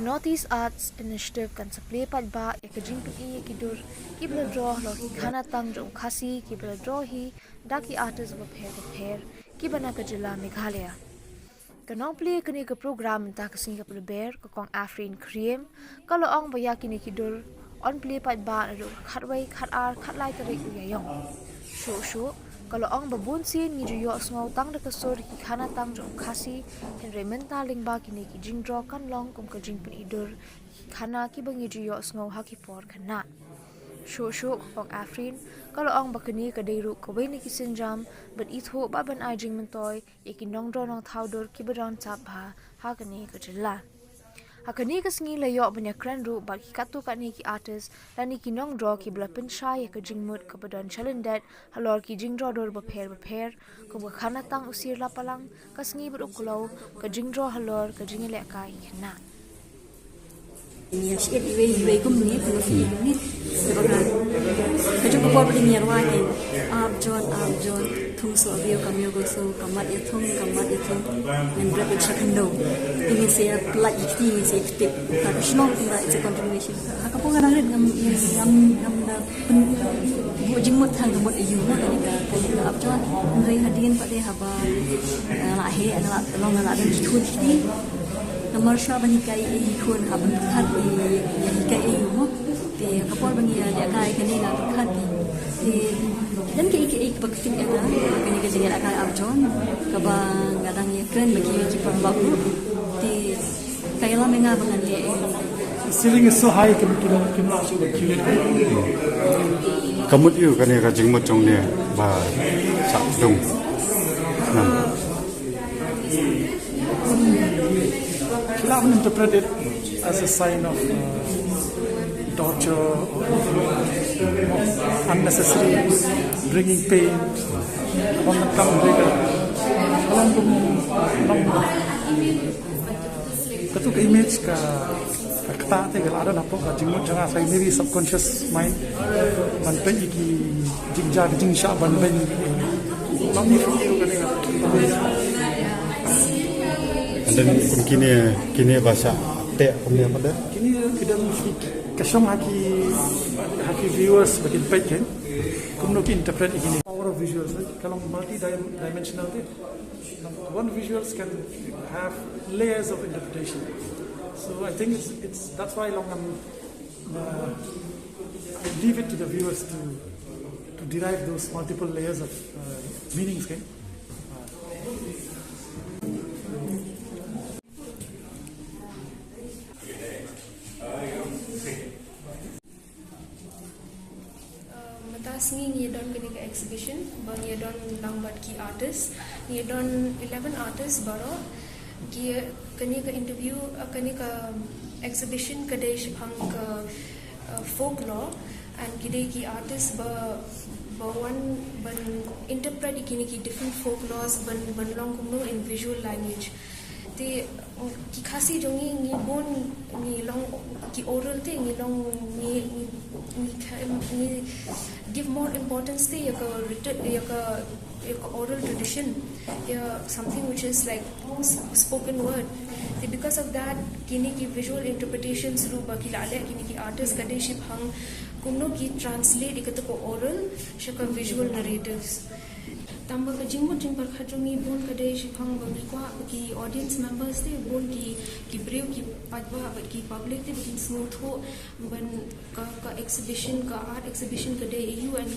Northeast Arts Initiative kan supply pat ba ya ke jingput i kidur ki bla draw lo ki Khanatang jong khasi ki bla draw hi da ki artist ba pher ki bana ka jila Meghalaya. Kanong play kini ke program ta kasing ka ber ko kong Afrin Cream kalau ong ba ya kini kidur on play pat ba ro khatwai khatar khatlai tarik ya yong. Sho kalau ong babun sin ni jo sngo tang de kasur ki Khanatang jong khasi hen rementa ling ba kini ki Nongdro kan long kom ka jingput idur khana ki bangi jo sngo ha ki por khana. Sho kong Afrin kalau ong bakani ka deiru ko bai ni ki sinjam but itho ba ban ai Jingmut ki Nongdro nong thaudur ki badon chap ha kani ka jilla. Hakani kasngi layo banyak kran ru ba ki katu kani ki artist lani ki Nongdro ki bla pensha ya ke Jingmut ka badon chalendet halor ki Nongdro dor ba pher ko ba Khanatang usir la palang kasngi berukulau ka Nongdro halor ka jingile kai na. Ini asyik iwe kumni penuhi ini sebagai kerja kupar beri nyarwai abjon thung so bio kamyo goso kamat itu dan berapa cakendo ini saya pelaj ini saya tip tapi semua it's a continuation aku pun kadang-kadang ngam bu Jingmut thang buat ayu mana ni ka abjon ngai hadirin pada haba lahe anak long anak dan thut ni nomor syah bani kai ikun habun khat yang kai iyu te kapor bani ya kai kani na khat te dan kai bakting ada kani ke jadi kai abjon kabang gadang yakan bagi jipang babu te kai la menga bangan le the ceiling is so high can actually accumulate kamut yu kani ka Jingmut chong ne ba sa dong nam I often interpret it as a sign of torture or unnecessary bringing pain on the tongue bigger. Ketuk image ka kata te ada napo ka Jingmut jangan saya maybe subconscious mind ban pen iki jingja jingsha ban ben lami feel ka dan kini bahasa te kami apa kini kita kasong haki viewers bagian baik kan kumno ki interpret ini power of visuals kalau multi dimensional te one visuals can have layers of interpretation, so I think it's that's why long I leave it to the viewers to derive those multiple layers of meanings kan. Ni don kini ke exhibition bang ye don lambat ki artist ni don 11 artists baro ki kini ke interview kini ke exhibition kedai shipang ke folklore and kidai ki artist ba one ban interpret kini ki different folklores ban long kumno in visual language te ki khasi jongi ni bon ni long ki oral te ni long ni give more importance to your oral tradition, something which is like spoken word. Because of that, kini ki visual interpretations ru baki lale kini ki artist kade ship hang kumno ki translate ikata ko oral shaka visual narratives. Tamba ka Jingmut jing par khajongi bon kade ship hang bangi kwa ki audience members te bon ki brave ki padwa ki public te bikin smooth ho ban ka exhibition ka art exhibition kade you and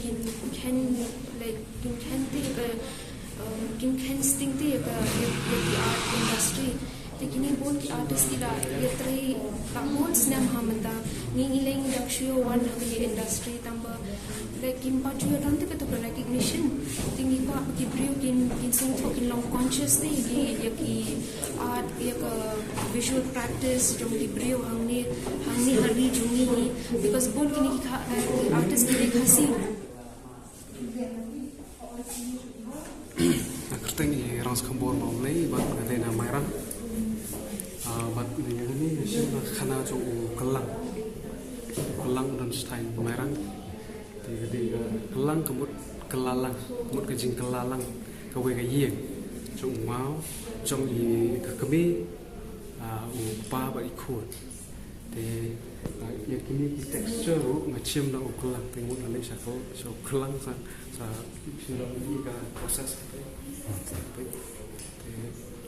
can sting te ka art industry te kini bon ki artist ila yetrai kamon snam hamanda ni ileng dakshiyo one ki industry tamba like in patriot don't take to recognition tingi pa ki brave kin sing to in long conscious te ki art ka visual practice jong ki brave hangni hari jungi ni because bon kini ki artist ki khasi kerteng ni rans kambor mau lei bat ada nama merah bat ni khana jo kelang dan stein merah jadi kelang kemut kelalang kemut kejing kelalang kawe kaye jong mau jong i kami pa ba ikut Te ya kini ki texture ru ngachim na ukulang te mut ale sako so ukulang sa silo ni ka proses te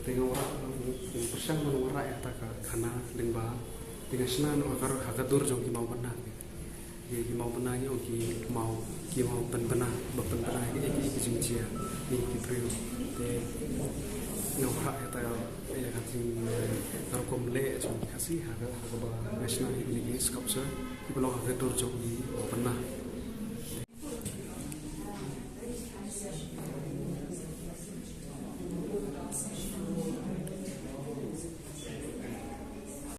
te ngora persang ngora ya ta ka khana lingba dengan snan akar hakadur jong ki mau bana ki mau bana ni ki mau pen bana bapen bana ki jingcia ni ki priu te ngora ya ta ya kating kar komle jong kasi haga ba national ni sculpture ki belong hakadur jong ki bana